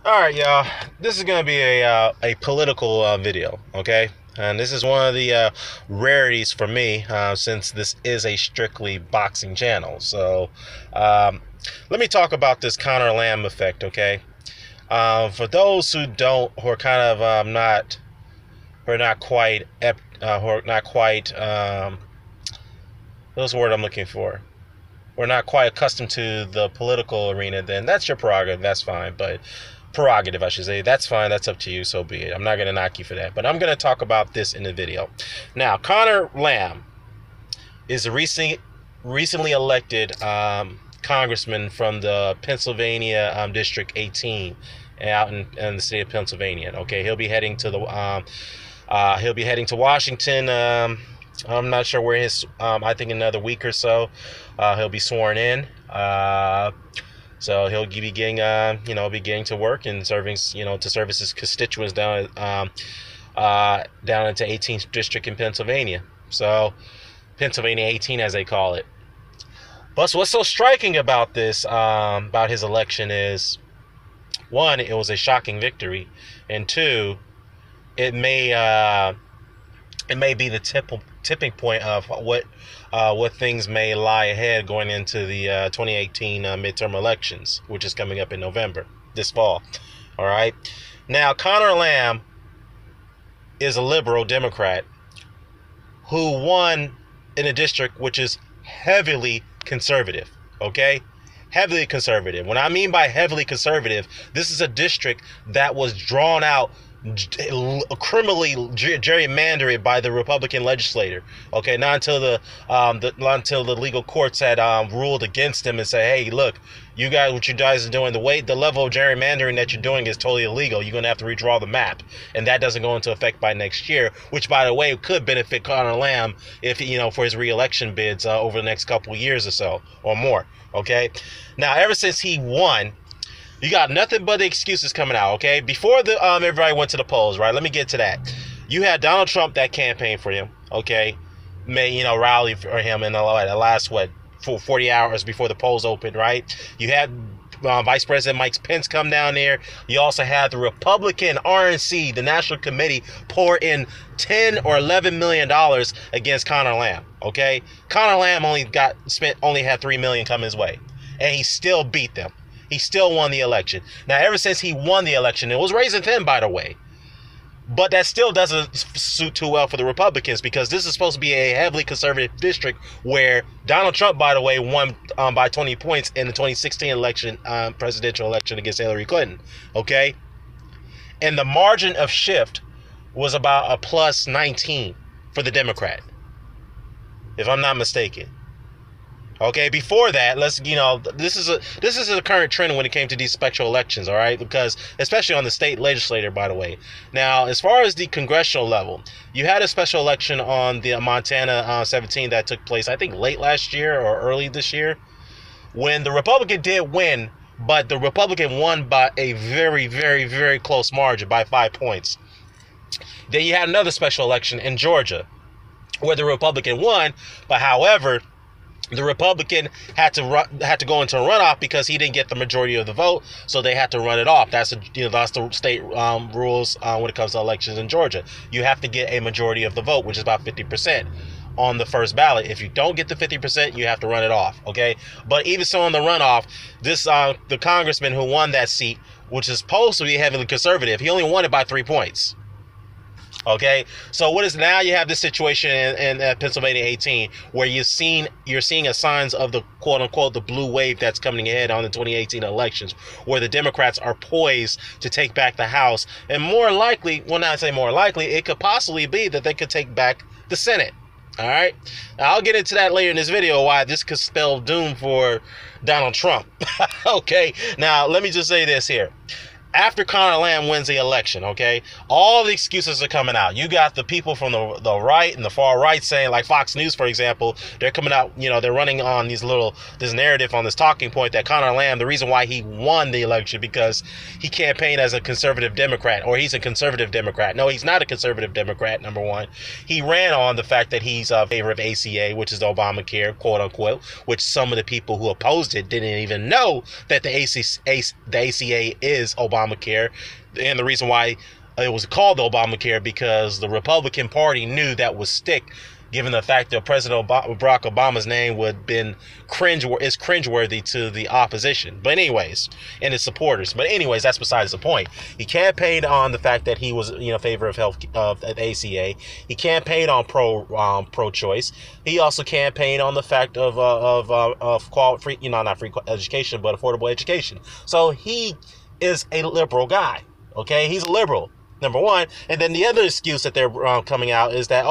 All right, y'all. This is gonna be a political video, okay? And this is one of the rarities for me since this is a strictly boxing channel. So um, let me talk about this Conor Lamb effect, okay? For those who are kind of who are not quite, who are not quite, what's the word I'm looking for? We're not quite accustomed to the political arena, then that's your prerogative. That's fine. But prerogative, I should say. That's fine. That's up to you. So be it. I'm not going to knock you for that. But I'm going to talk about this in the video. Now, Conor Lamb is a recently elected congressman from the Pennsylvania District 18 out in the state of Pennsylvania. Okay, he'll be heading to Washington. I'm not sure where I think another week or so, he'll be sworn in. So he'll be getting to work and serving, to service his constituents down into 18th district in Pennsylvania. So Pennsylvania 18, as they call it. But what's so striking about this, about his election is, one, it was a shocking victory, and two, it may be the tipping point of what things may lie ahead going into the 2018 midterm elections, which is coming up in November, this fall. All right. Now, Conor Lamb is a liberal Democrat who won in a district which is heavily conservative. Okay. Heavily conservative. When I mean by heavily conservative, this is a district that was drawn out criminally gerrymandered by the Republican legislator. Okay, not until the legal courts had ruled against him and said, "Hey, look, what you guys are doing, the level of gerrymandering that you're doing is totally illegal. You're gonna have to redraw the map," and that doesn't go into effect by next year. Which, by the way, could benefit Conor Lamb if for his re-election bids over the next couple of years or so or more. Okay, now ever since he won, you got nothing but the excuses coming out, okay? Before everybody went to the polls, right? Let me get to that. You had Donald Trump that campaigned for him, okay? Rally for him in the last 40 hours before the polls opened, right? You had Vice President Mike Pence come down there. You also had the Republican RNC, the National Committee, pour in $10 or $11 million against Conor Lamb, okay? Conor Lamb only had $3 million come his way, and he still beat them. He still won the election. Now, ever since he won the election, it was razor thin, by the way. But that still doesn't suit too well for the Republicans, because this is supposed to be a heavily conservative district where Donald Trump, by the way, won by 20 points in the 2016 election, presidential election against Hillary Clinton. Okay? And the margin of shift was about a plus 19 for the Democrat, if I'm not mistaken. Okay, before that, this is a current trend when it came to these special elections, all right? Because especially on the state legislature, by the way. Now, as far as the congressional level, you had a special election on the Montana 17 that took place, I think, late last year or early this year, when the Republican did win, but the Republican won by a very, very, very close margin by 5 points. Then you had another special election in Georgia, where the Republican won, but however, the Republican had to go into a runoff because he didn't get the majority of the vote, so they had to run it off. That's the state rules when it comes to elections in Georgia. You have to get a majority of the vote, which is about 50% on the first ballot. If you don't get the 50%, you have to run it off. Okay, but even so, on the runoff, the congressman who won that seat, which is supposed to be heavily conservative, he only won it by 3 points. Okay, so now you have this situation in Pennsylvania 18 where you're seeing a signs of the quote unquote the blue wave that's coming ahead on the 2018 elections, where the Democrats are poised to take back the House, and more likely, well, not say more likely, it could possibly be that they could take back the Senate. All right, now, I'll get into that later in this video, why this could spell doom for Donald Trump. Okay, now let me just say this here. After Conor Lamb wins the election, okay, all the excuses are coming out. You got the people from the right and the far right saying, like Fox News, for example, they're coming out, they're running on this narrative, on this talking point that Conor Lamb, the reason why he won the election because he campaigned as a conservative Democrat, or he's a conservative Democrat. No, he's not a conservative Democrat, number one. He ran on the fact that he's in favor of ACA, which is the Obamacare, quote unquote, which some of the people who opposed it didn't even know that the ACA is Obamacare. Obamacare. And the reason why it was called the Obamacare, because the Republican Party knew that would stick, given the fact that President Barack Obama's name would been cringeworthy to the opposition. But anyways, and his supporters. But anyways, that's besides the point. He campaigned on the fact that he was, favor of health of ACA. He campaigned on pro-choice. He also campaigned on the fact of free, not free education, but affordable education. So he is a liberal guy. Okay, he's a liberal. Number one. And then the other excuse that they're coming out is that,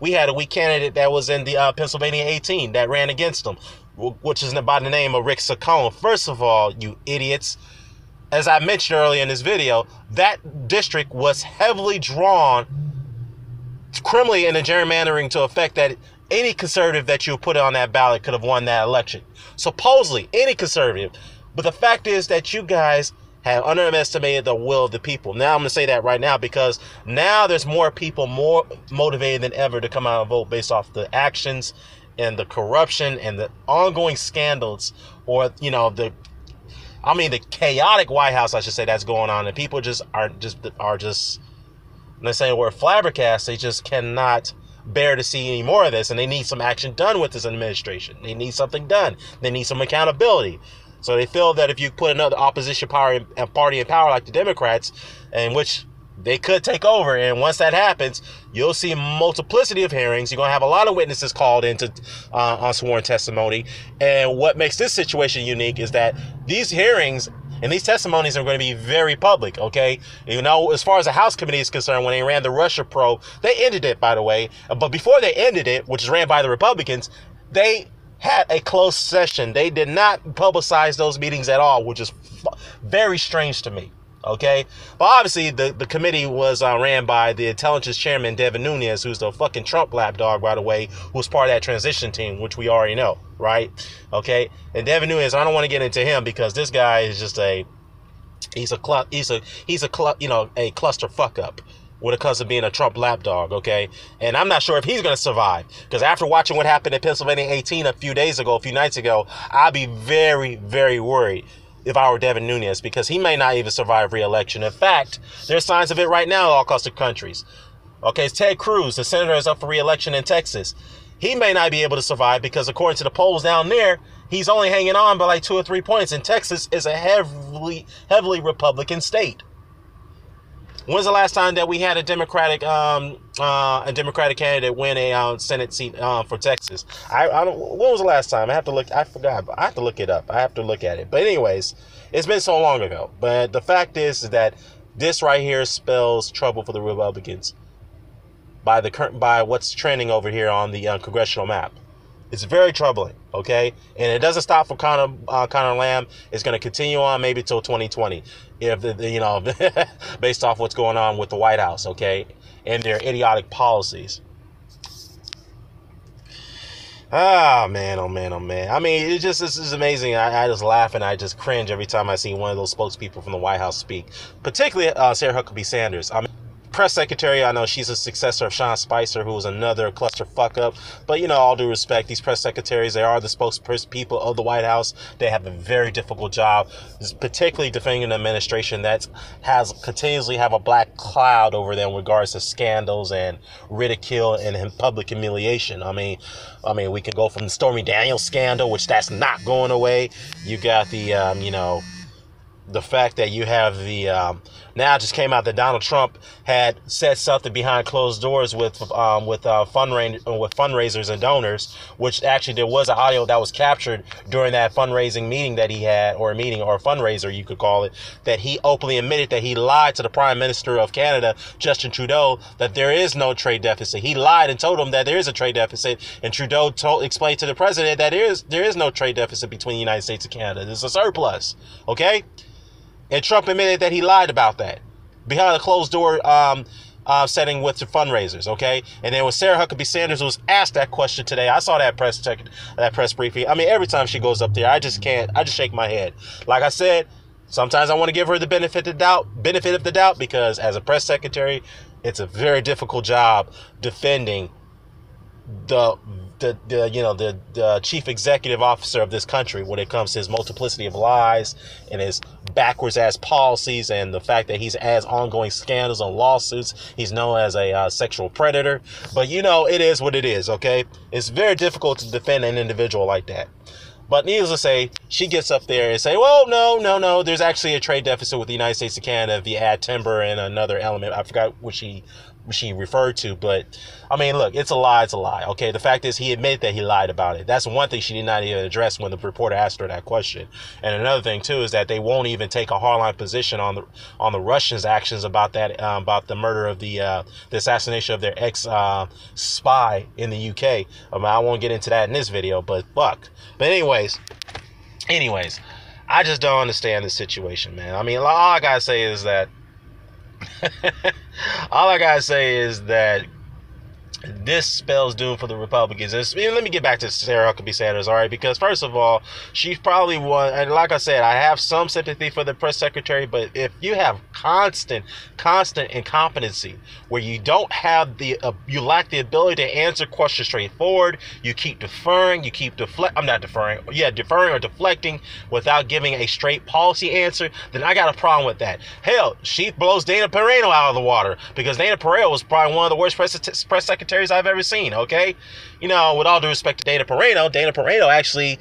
we had a weak candidate that was in the Pennsylvania 18 that ran against him, which is by the name of Rick Saccone. First of all, you idiots, as I mentioned earlier in this video, that district was heavily drawn criminally in a gerrymandering to effect that any conservative that you put on that ballot could have won that election. Supposedly, any conservative. But the fact is that you guys have underestimated the will of the people. Now I'm going to say that right now, because now there's more people more motivated than ever to come out and vote based off the actions and the corruption and the ongoing scandals, or the chaotic White House, I should say, that's going on, and people are just let's say the word flabbergasted. They just cannot bear to see any more of this, and they need some action done with this administration. They need something done. They need some accountability. So they feel that if you put another opposition party in power like the Democrats, in which they could take over, and once that happens, you'll see multiplicity of hearings. You're going to have a lot of witnesses called into on sworn testimony. And what makes this situation unique is that these hearings and these testimonies are going to be very public, okay? As far as the House committee is concerned, when they ran the Russia probe, they ended it, by the way. But before they ended it, which is ran by the Republicans, they had a closed session. They did not publicize those meetings at all, which is very strange to me. Okay, but obviously the committee was ran by the intelligence chairman Devin Nunes, who's the fucking Trump lapdog, by the way, who was part of that transition team, which we already know, right? Okay, and Devin Nunes, I don't want to get into him because this guy is just a cluster fuck up when it comes to being a Trump lapdog, okay? And I'm not sure if he's going to survive, because after watching what happened in Pennsylvania 18 a few nights ago, I'd be very, very worried if I were Devin Nunes, because he may not even survive re-election. In fact, there's signs of it right now all across the countries. Okay, Ted Cruz, the senator, is up for re-election in Texas. He may not be able to survive because according to the polls down there, he's only hanging on by like 2 or 3 points, and Texas is a heavily Republican state. When's the last time that we had a Democratic candidate win a Senate seat for Texas? I don't. When was the last time? I have to look. I forgot. I have to look it up. I have to look at it. But anyways, it's been so long ago. But the fact is that this right here spells trouble for the Republicans by what's trending over here on the congressional map. It's very troubling, okay? And it doesn't stop for Conor Lamb. It's going to continue on maybe till 2020, if based off what's going on with the White House, okay, and their idiotic policies. Oh man. I mean, this is amazing. I just laugh and I just cringe every time I see one of those spokespeople from the White House speak, particularly Sarah Huckabee Sanders. I mean, press secretary, I know she's a successor of Sean Spicer, who was another cluster fuck up. But all due respect, these press secretaries, they are the spokesperson people of the White House. They have a very difficult job, particularly defending an administration that continuously have a black cloud over them in regards to scandals and ridicule and public humiliation. I mean, we can go from the Stormy Daniels scandal, which that's not going away. You got the the fact that you have the now it just came out that Donald Trump had said something behind closed doors with fundraisers and donors, which actually there was an audio that was captured during that fundraising meeting that he had, or a fundraiser you could call it, that he openly admitted that he lied to the Prime Minister of Canada, Justin Trudeau, that there is no trade deficit. He lied and told him that there is a trade deficit, and Trudeau explained to the president that there is no trade deficit between the United States and Canada. There's a surplus, okay? And Trump admitted that he lied about that behind a closed door setting with the fundraisers, okay? And then when Sarah Huckabee Sanders was asked that question today, I saw that press briefing. I mean, every time she goes up there, I just shake my head. Like I said, sometimes I want to give her the benefit of the doubt, because as a press secretary, it's a very difficult job defending the the chief executive officer of this country when it comes to his multiplicity of lies and his backwards ass policies, and the fact that he's has ongoing scandals and lawsuits. He's known as a sexual predator. But it is what it is. Okay, it's very difficult to defend an individual like that. But needless to say, she gets up there and say, well, no, there's actually a trade deficit with the United States and Canada if you add timber and another element. I forgot what she referred to, but I mean, look, it's a lie. Okay, the fact is he admitted that he lied about it. That's one thing she did not even address when the reporter asked her that question. And another thing too is that they won't even take a hardline position on the Russians' actions about that, about the murder of the assassination of their ex spy in the UK. I won't get into that in this video, but fuck. But anyways, I just don't understand the situation, man. I mean, all I gotta say is that this spells doom for the Republicans. Let me get back to Sarah Huckabee Sanders, all right? Because first of all, she's probably one, and like I said, I have some sympathy for the press secretary, but if you have constant incompetency where you don't have you lack the ability to answer questions straightforward, you keep deferring, deferring or deflecting without giving a straight policy answer, then I got a problem with that. Hell, she blows Dana Perino out of the water, because Dana Perino was probably one of the worst press secretaries I've ever seen, okay? With all due respect to Dana Perino actually,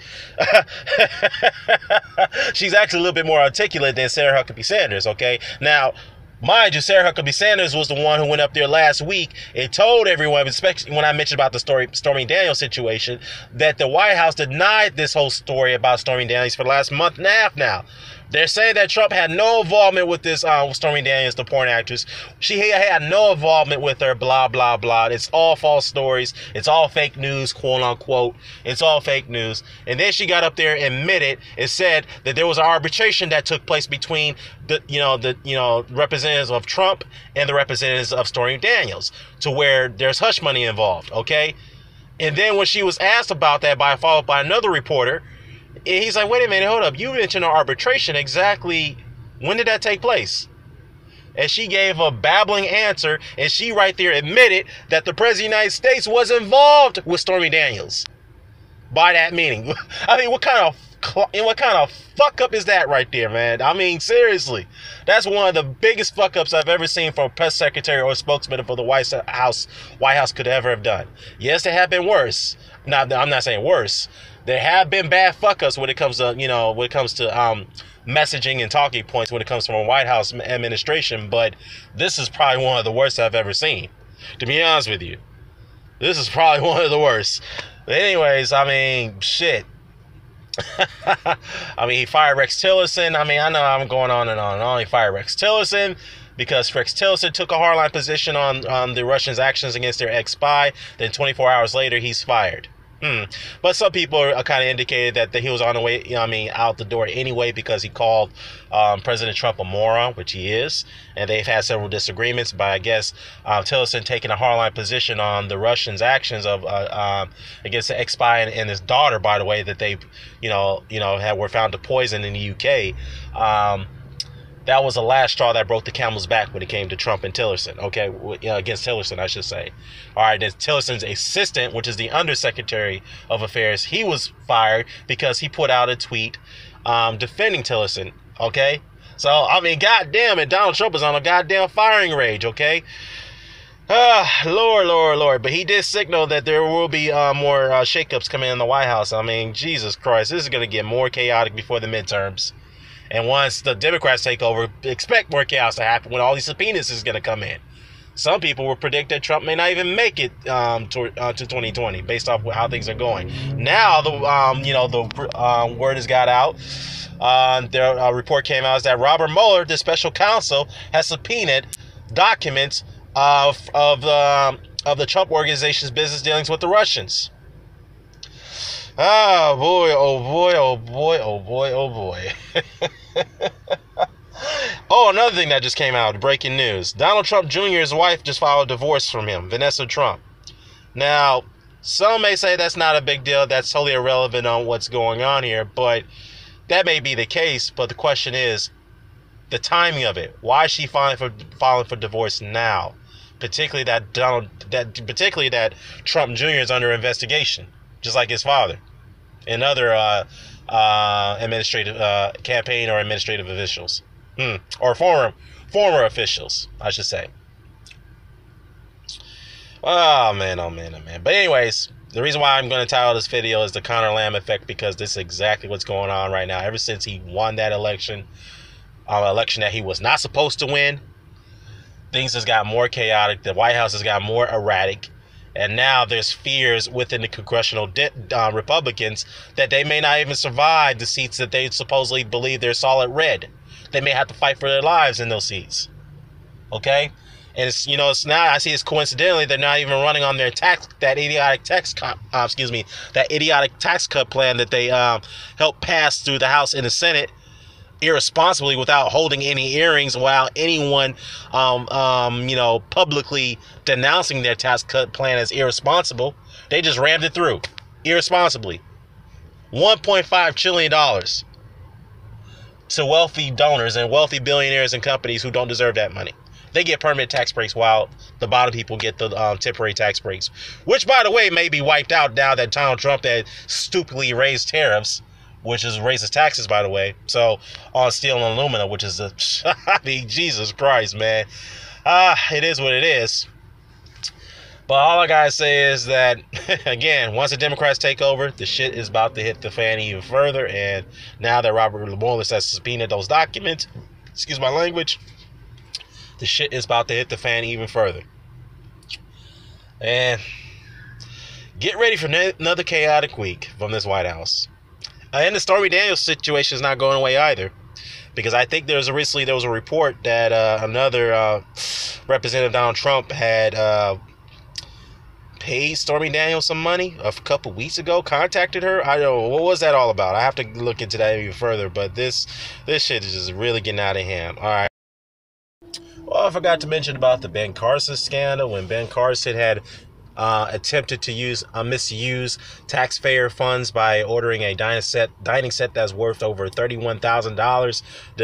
she's actually a little bit more articulate than Sarah Huckabee Sanders, okay? Now, mind you, Sarah Huckabee Sanders was the one who went up there last week and told everyone, especially when I mentioned about the Stormy Daniels situation, that the White House denied this whole story about Stormy Daniels for the last month and a half now. They're saying that Trump had no involvement with this Stormy Daniels, the porn actress. She had no involvement with her, blah, blah, blah. It's all false stories. It's all fake news, quote unquote. It's all fake news. And then she got up there and admitted and said that there was an arbitration that took place between the representatives of Trump and the representatives of Stormy Daniels, to where there's hush money involved, okay? And then when she was asked about that followed by another reporter, he's like, wait a minute, hold up. You mentioned arbitration. Exactly when did that take place? And she gave a babbling answer, and she right there admitted that the President of the United States was involved with Stormy Daniels by that meeting. I mean, what kind of fuck up is that right there, man? I mean, seriously. That's one of the biggest fuck ups I've ever seen from a press secretary or a spokesman for the White House could ever have done. Yes, there have been worse. Now, I'm not saying worse. There have been bad fuck-ups when it comes to, messaging and talking points when it comes from a White House administration, but this is probably one of the worst I've ever seen. To be honest with you, this is probably one of the worst. But anyways, I mean, shit. I mean, he fired Rex Tillerson. I mean, I know I'm going on and on and on. He fired Rex Tillerson because Rex Tillerson took a hardline position on the Russians' actions against their ex-spy. Then 24 hours later, he's fired. But some people are kind of indicated that he was on the way, out the door anyway, because he called President Trump a moron, which he is, and they've had several disagreements. But I guess Tillerson taking a hardline position on the Russians' actions of against the ex-spy and his daughter, by the way, that they, were found to poison in the UK. That was the last straw that broke the camel's back when it came to Trump and Tillerson, okay? Against Tillerson, I should say. All right, then Tillerson's assistant, which is the Undersecretary of Affairs, he was fired because he put out a tweet defending Tillerson, okay? So, I mean, goddamn it, Donald Trump is on a goddamn firing rage, okay? Lord. But he did signal that there will be more shakeups coming in the White House. I mean, Jesus Christ, this is going to get more chaotic before the midterms. And once the Democrats take over, expect more chaos to happen when all these subpoenas is going to come in. Some people will predict that Trump may not even make it to 2020 based off how things are going. Now, the word has got out. The report came out is that Robert Mueller, the special counsel, has subpoenaed documents of the Trump organization's business dealings with the Russians. Oh boy. Oh, another thing that just came out, breaking news. Donald Trump Jr.'s wife just filed a divorce from him, Vanessa Trump. Now, some may say that's not a big deal. That's totally irrelevant on what's going on here, but that may be the case. But the question is the timing of it. Why is she filing for divorce now? particularly that Trump Jr. is under investigation, just like his father and other administrative campaign or administrative officials, or former officials, I should say. Oh man, oh man, oh man. But anyways, the reason why I'm going to title this video is the Conor Lamb effect, because this is exactly what's going on right now. Ever since he won that election that he was not supposed to win, things has got more chaotic. The White House has got more erratic. And now there's fears within the congressional Republicans that they may not even survive the seats that they supposedly believe they're solid red. They may have to fight for their lives in those seats. Okay? And it's, it's now, I see it's coincidentally they're not even running on their that idiotic tax cut plan that they helped pass through the House and the Senate irresponsibly, without holding any hearings, while anyone publicly denouncing their tax cut plan as irresponsible. They just rammed it through irresponsibly. $1.5 trillion to wealthy donors and wealthy billionaires and companies who don't deserve that money. They get permanent tax breaks while the bottom people get the temporary tax breaks, which, by the way, may be wiped out now that Donald Trump had stupidly raised tariffs, which is raises taxes, by the way. So on steel and aluminum, which is I mean, Jesus Christ, man. It is what it is. But all I gotta say is that, again, once the Democrats take over, the shit is about to hit the fan even further. And now that Robert Morales has subpoenaed those documents, excuse my language, the shit is about to hit the fan even further. And get ready for another chaotic week from this White House. And the Stormy Daniels situation is not going away either, because I think there was a report that another Representative Donald Trump had paid Stormy Daniels some money a couple weeks ago, contacted her. I don't know, what was that all about? I have to look into that even further, but this shit is just really getting out of hand. All right. Well, I forgot to mention about the Ben Carson scandal, when Ben Carson had attempted to misuse taxpayer funds by ordering a dining set that's worth over $31,000.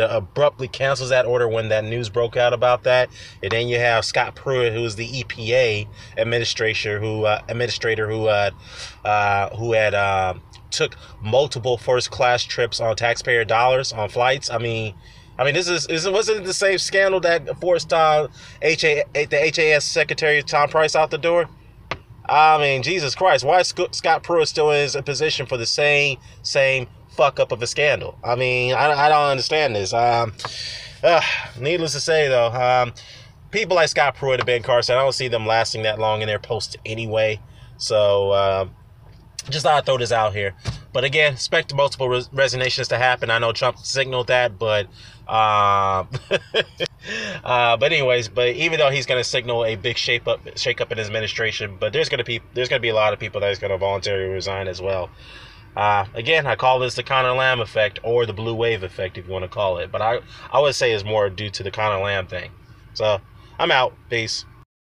Abruptly cancels that order when that news broke out about that. And then you have Scott Pruett, who is the EPA administrator who had took multiple first-class trips on taxpayer dollars on flights. I mean, wasn't it the same scandal that forced the HAS Secretary Tom Price out the door? I mean, Jesus Christ, why is Scott Pruett still in his position for the same fuck up of a scandal? I mean, I don't understand this. Needless to say, though, people like Scott Pruett and Ben Carson, I don't see them lasting that long in their post anyway. So, just thought I'd throw this out here. But again, expect multiple resignations to happen. I know Trump signaled that, but anyways, even though he's going to signal a big shake up in his administration, but there's going to be a lot of people that's going to voluntarily resign as well. Again, I call this the Conor Lamb effect, or the blue wave effect, if you want to call it. But I would say it's more due to the Conor Lamb thing. So I'm out. Peace.